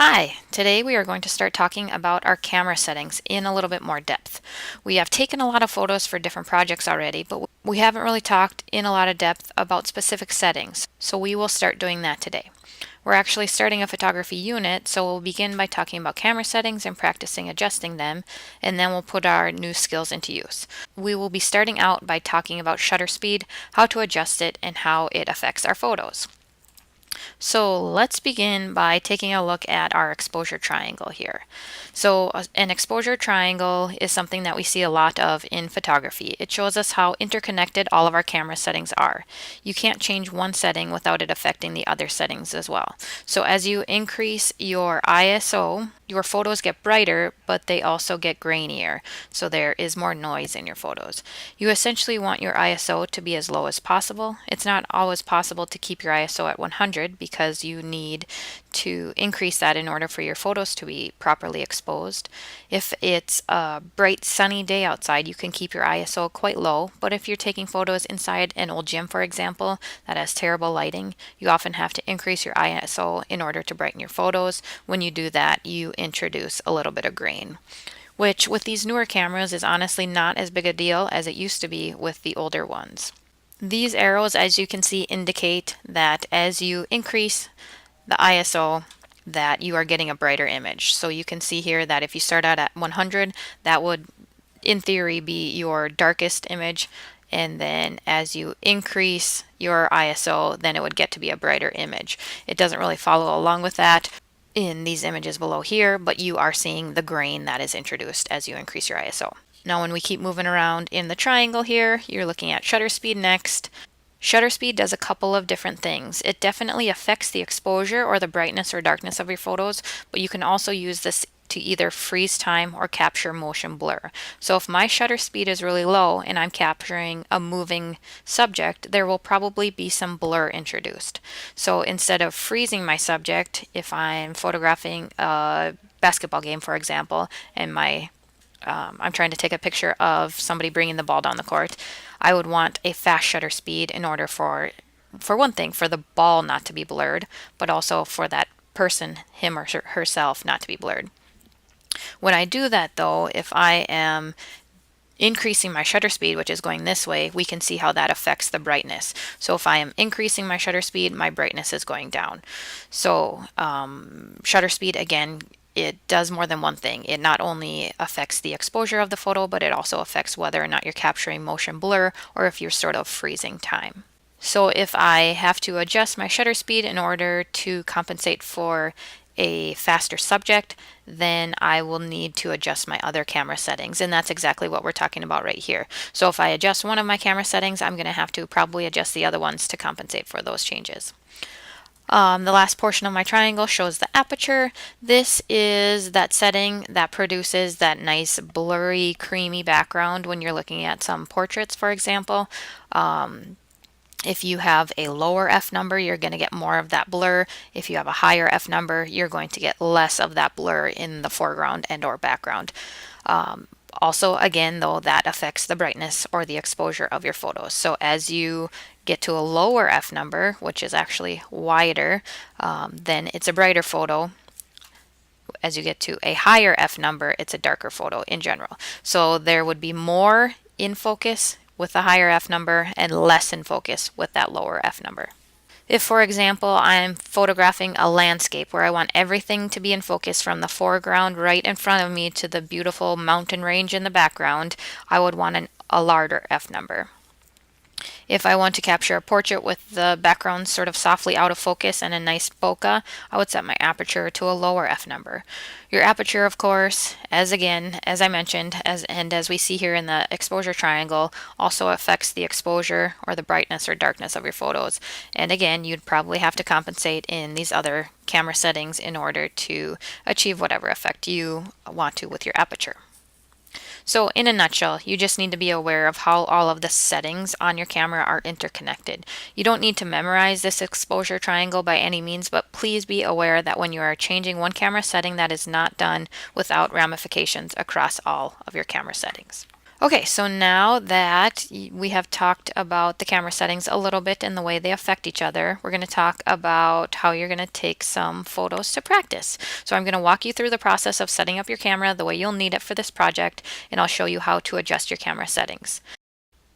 Hi, today we are going to start talking about our camera settings in a little bit more depth. We have taken a lot of photos for different projects already, but we haven't really talked in a lot of depth about specific settings, so we will start doing that today. We're actually starting a photography unit, so we'll begin by talking about camera settings and practicing adjusting them, and then we'll put our new skills into use. We will be starting out by talking about shutter speed, how to adjust it, and how it affects our photos. So let's begin by taking a look at our exposure triangle here. So an exposure triangle is something that we see a lot of in photography. It shows us how interconnected all of our camera settings are. You can't change one setting without it affecting the other settings as well. So as you increase your ISO, your photos get brighter, but they also get grainier. So there is more noise in your photos. You essentially want your ISO to be as low as possible. It's not always possible to keep your ISO at 100 because you need to increase that in order for your photos to be properly exposed. If it's a bright sunny day outside, you can keep your ISO quite low, but if you're taking photos inside an old gym, for example, that has terrible lighting, you often have to increase your ISO in order to brighten your photos. When you do that, you introduce a little bit of grain, which with these newer cameras is honestly not as big a deal as it used to be with the older ones. These arrows, as you can see, indicate that as you increase the ISO, that you are getting a brighter image. So you can see here that if you start out at 100, that would in theory be your darkest image, and then as you increase your ISO, then it would get to be a brighter image. It doesn't really follow along with that in these images below here, but you are seeing the grain that is introduced as you increase your ISO. Now when we keep moving around in the triangle here, you're looking at shutter speed next. Shutter speed does a couple of different things. It definitely affects the exposure or the brightness or darkness of your photos, but you can also use this to either freeze time or capture motion blur. So if my shutter speed is really low and I'm capturing a moving subject, there will probably be some blur introduced. So instead of freezing my subject, if I'm photographing a basketball game, for example, and I'm trying to take a picture of somebody bringing the ball down the court, I would want a fast shutter speed in order for one thing, for the ball not to be blurred, but also for that person, him or herself, not to be blurred. When I do that though, if I am increasing my shutter speed, which is going this way, we can see how that affects the brightness. So if I am increasing my shutter speed, my brightness is going down. So shutter speed, again, it does more than one thing. It not only affects the exposure of the photo, but it also affects whether or not you're capturing motion blur or if you're sort of freezing time. So if I have to adjust my shutter speed in order to compensate for a faster subject, then I will need to adjust my other camera settings. And that's exactly what we're talking about right here. So if I adjust one of my camera settings, I'm going to have to probably adjust the other ones to compensate for those changes. The last portion of my triangle shows the aperture. This is that setting that produces that nice blurry, creamy background when you're looking at some portraits, for example. If you have a lower F number, you're going to get more of that blur. If you have a higher F number, you're going to get less of that blur in the foreground and or background. Also, again, though, that affects the brightness or the exposure of your photos. So as you get to a lower F number, which is actually wider, then it's a brighter photo. As you get to a higher F number, it's a darker photo in general. So there would be more in focus with a higher F number and less in focus with that lower F number. If, for example, I'm photographing a landscape where I want everything to be in focus from the foreground right in front of me to the beautiful mountain range in the background, I would want a larger F number. If I want to capture a portrait with the background sort of softly out of focus and a nice bokeh, I would set my aperture to a lower f number. Your aperture, of course, as I mentioned, as we see here in the exposure triangle, also affects the exposure or the brightness or darkness of your photos. And again, you'd probably have to compensate in these other camera settings in order to achieve whatever effect you want to with your aperture. So in a nutshell, you just need to be aware of how all of the settings on your camera are interconnected. You don't need to memorize this exposure triangle by any means, but please be aware that when you are changing one camera setting, that is not done without ramifications across all of your camera settings. Okay, so now that we have talked about the camera settings a little bit and the way they affect each other, we're going to talk about how you're going to take some photos to practice. So I'm going to walk you through the process of setting up your camera the way you'll need it for this project, and I'll show you how to adjust your camera settings.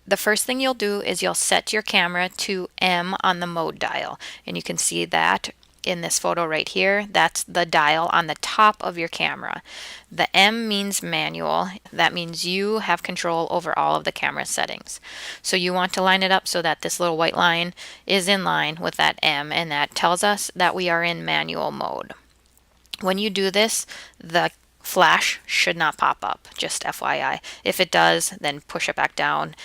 The first thing you'll do is you'll set your camera to M on the mode dial, and you can see that in this photo right here. That's the dial on the top of your camera. The M means manual. That means you have control over all of the camera settings. So you want to line it up so that this little white line is in line with that M, and that tells us that we are in manual mode. When you do this, the flash should not pop up, just FYI. If it does, then push it back down.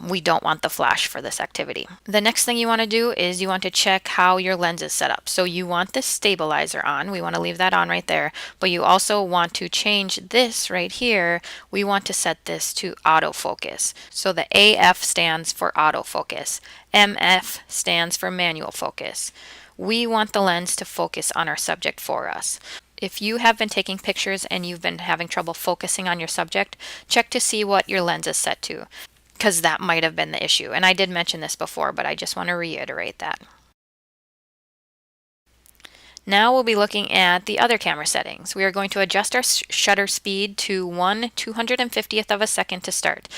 We don't want the flash for this activity. The next thing you want to do is you want to check how your lens is set up. So you want this stabilizer on. We want to leave that on right there. But you also want to change this right here. We want to set this to autofocus. So the AF stands for autofocus. MF stands for manual focus. We want the lens to focus on our subject for us. If you have been taking pictures and you've been having trouble focusing on your subject, check to see what your lens is set to, because that might have been the issue. And I did mention this before, but I just want to reiterate that. Now we'll be looking at the other camera settings. We are going to adjust our shutter speed to 1/250th of a second to start.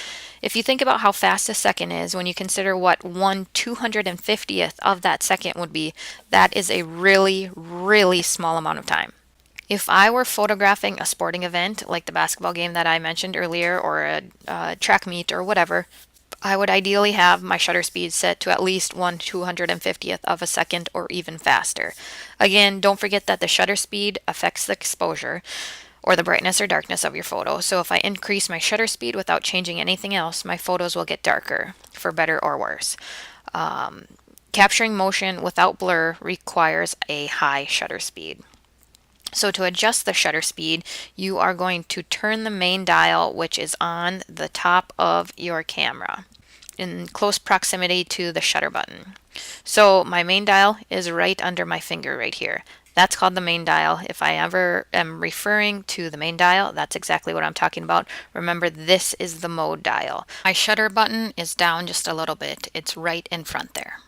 If you think about how fast a second is, when you consider what 1/250th of that second would be, that is a really, really small amount of time. If I were photographing a sporting event like the basketball game that I mentioned earlier, or a track meet or whatever, I would ideally have my shutter speed set to at least 1/250th of a second or even faster. Again, don't forget that the shutter speed affects the exposure or the brightness or darkness of your photo. So if I increase my shutter speed without changing anything else, my photos will get darker, for better or worse. Capturing motion without blur requires a high shutter speed. So to adjust the shutter speed, you are going to turn the main dial, which is on the top of your camera in close proximity to the shutter button. So my main dial is right under my finger right here. That's called the main dial. If I ever am referring to the main dial, that's exactly what I'm talking about. Remember, this is the mode dial. My shutter button is down just a little bit. It's right in front there.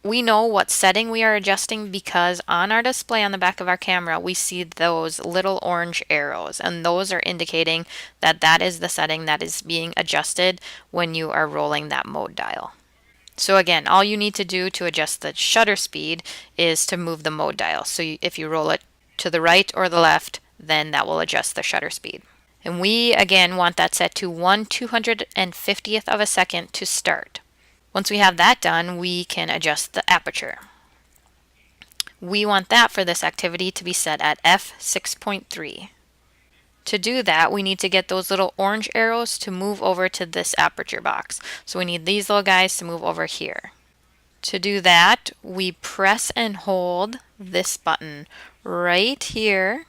We know what setting we are adjusting because on our display on the back of our camera, we see those little orange arrows, and those are indicating that that is the setting that is being adjusted when you are rolling that mode dial. So again, all you need to do to adjust the shutter speed is to move the mode dial. So if you roll it to the right or the left, then that will adjust the shutter speed. And we again want that set to 1/250th of a second to start. Once we have that done, we can adjust the aperture. We want that for this activity to be set at f6.3. To do that, we need to get those little orange arrows to move over to this aperture box. So we need these little guys to move over here. To do that, we press and hold this button right here.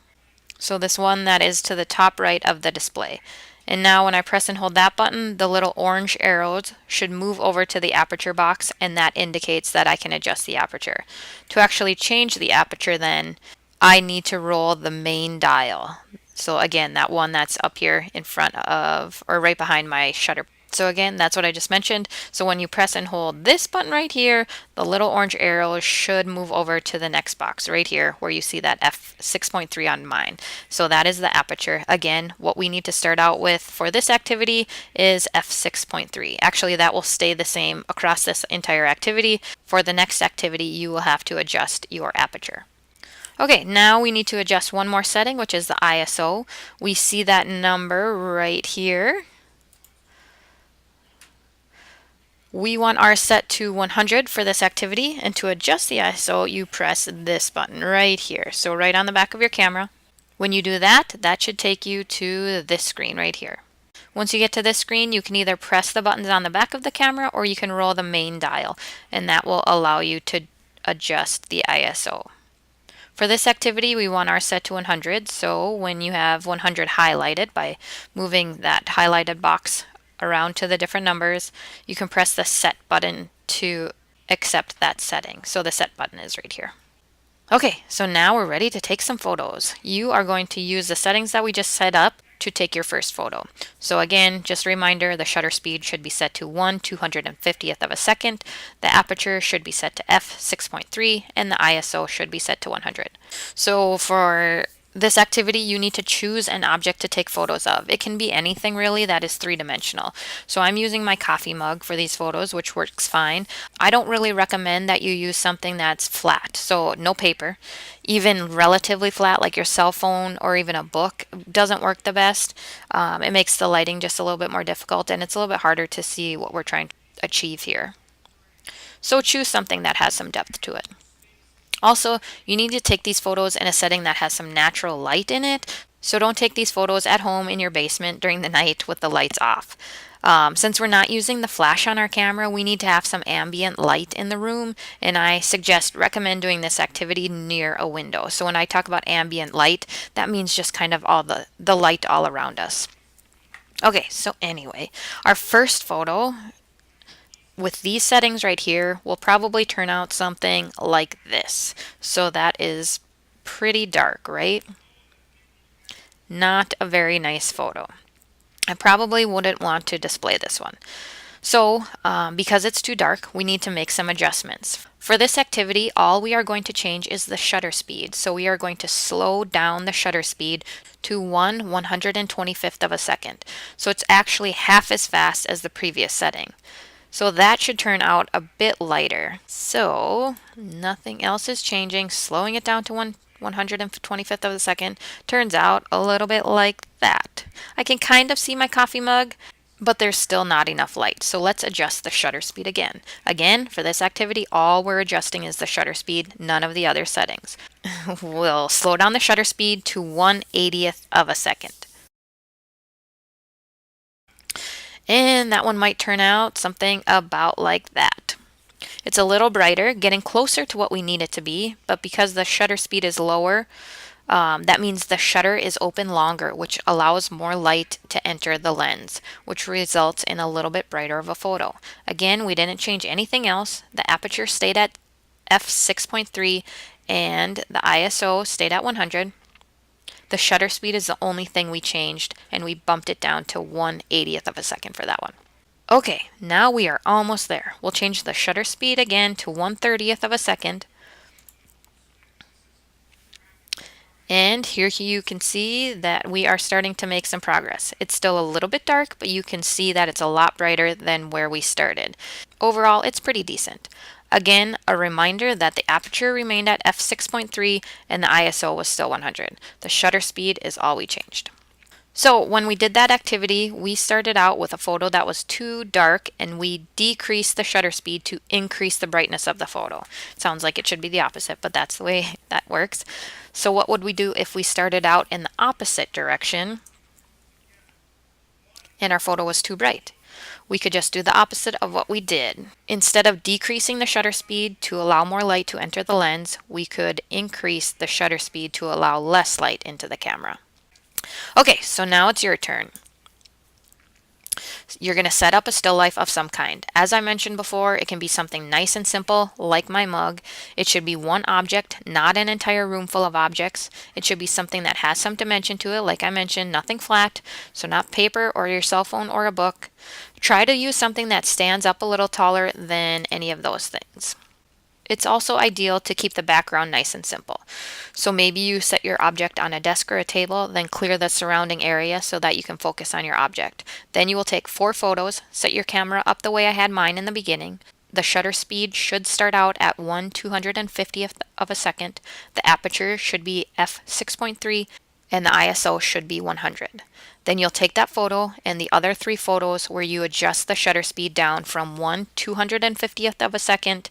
So this one that is to the top right of the display. And now when I press and hold that button, the little orange arrows should move over to the aperture box, and that indicates that I can adjust the aperture. To actually change the aperture then, I need to roll the main dial. So again, that one that's up here in front of, or right behind my shutter. So again, that's what I just mentioned. So when you press and hold this button right here, the little orange arrow should move over to the next box right here where you see that f6.3 on mine. So that is the aperture. Again, what we need to start out with for this activity is f6.3. Actually, that will stay the same across this entire activity. For the next activity, you will have to adjust your aperture. Okay, now we need to adjust one more setting, which is the ISO. We see that number right here. We want ours set to 100 for this activity, and to adjust the ISO, you press this button right here. So right on the back of your camera. When you do that, that should take you to this screen right here. Once you get to this screen, you can either press the buttons on the back of the camera or you can roll the main dial, and that will allow you to adjust the ISO. For this activity, we want ours set to 100, so when you have 100 highlighted by moving that highlighted box around to the different numbers, you can press the set button to accept that setting. So the set button is right here. Okay, so now we're ready to take some photos. You are going to use the settings that we just set up to take your first photo. So again, just a reminder, the shutter speed should be set to 1/250th of a second, the aperture should be set to f6.3, and the ISO should be set to 100. So for this activity, you need to choose an object to take photos of. It can be anything really that is three-dimensional. So I'm using my coffee mug for these photos, which works fine. I don't really recommend that you use something that's flat, so no paper. Even relatively flat, like your cell phone or even a book, doesn't work the best. It makes the lighting just a little bit more difficult, and it's a little bit harder to see what we're trying to achieve here. So choose something that has some depth to it. Also, you need to take these photos in a setting that has some natural light in it. So don't take these photos at home in your basement during the night with the lights off. Since we're not using the flash on our camera, we need to have some ambient light in the room, and I recommend doing this activity near a window. So when I talk about ambient light, that means just kind of all the light all around us. Okay, so anyway, our first photo with these settings right here will probably turn out something like this. So that is pretty dark, right? Not a very nice photo. I probably wouldn't want to display this one. So because it's too dark, we need to make some adjustments. For this activity, all we are going to change is the shutter speed. So we are going to slow down the shutter speed to 1/125th of a second. So it's actually half as fast as the previous setting. So that should turn out a bit lighter. So nothing else is changing. Slowing it down to 1/125th of a second turns out a little bit like that. I can kind of see my coffee mug, but there's still not enough light. So let's adjust the shutter speed again. Again, for this activity, all we're adjusting is the shutter speed, none of the other settings. We'll slow down the shutter speed to 1/80th of a second. And that one might turn out something about like that. It's a little brighter, getting closer to what we need it to be, but because the shutter speed is lower, that means the shutter is open longer, which allows more light to enter the lens, which results in a little bit brighter of a photo. Again, we didn't change anything else. The aperture stayed at f6.3 and the ISO stayed at 100. The shutter speed is the only thing we changed, and we bumped it down to 1/80th of a second for that one. Okay, now we are almost there. We'll change the shutter speed again to 1/30th of a second. And here you can see that we are starting to make some progress. It's still a little bit dark, but you can see that it's a lot brighter than where we started. Overall, it's pretty decent. Again, a reminder that the aperture remained at f6.3 and the ISO was still 100. The shutter speed is all we changed. So when we did that activity, we started out with a photo that was too dark, and we decreased the shutter speed to increase the brightness of the photo. Sounds like it should be the opposite, but that's the way that works. So what would we do if we started out in the opposite direction and our photo was too bright? We could just do the opposite of what we did. Instead of decreasing the shutter speed to allow more light to enter the lens, we could increase the shutter speed to allow less light into the camera. Okay, so now it's your turn. You're going to set up a still life of some kind. As I mentioned before, it can be something nice and simple, like my mug. It should be one object, not an entire room full of objects. It should be something that has some dimension to it, like I mentioned, nothing flat, so not paper or your cell phone or a book. Try to use something that stands up a little taller than any of those things. It's also ideal to keep the background nice and simple. So maybe you set your object on a desk or a table, then clear the surrounding area so that you can focus on your object. Then you will take 4 photos, set your camera up the way I had mine in the beginning. The shutter speed should start out at 1/250th of a second. The aperture should be f6.3 and the ISO should be 100. Then you'll take that photo and the other 3 photos where you adjust the shutter speed down from 1/250th of a second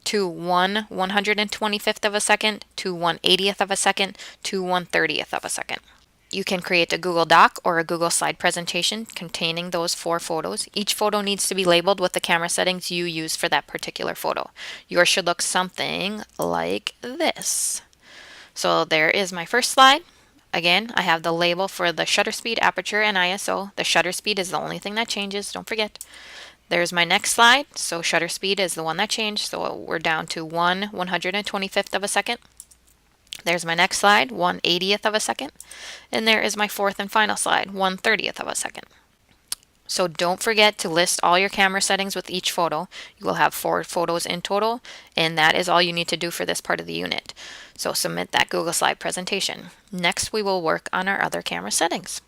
to 1/125th of a second to 1/80th of a second to 1/30th of a second. You can create a Google Doc or a Google Slide presentation containing those 4 photos. Each photo needs to be labeled with the camera settings you use for that particular photo. Yours should look something like this. So there is my first slide. Again, I have the label for the shutter speed, aperture, and ISO. The shutter speed is the only thing that changes, don't forget. There's my next slide. So shutter speed is the one that changed. So we're down to 1/125th of a second. There's my next slide, 1/80th of a second. And there is my fourth and final slide, 1/30th of a second. So don't forget to list all your camera settings with each photo. You will have 4 photos in total, and that is all you need to do for this part of the unit. So submit that Google Slide presentation. Next, we will work on our other camera settings.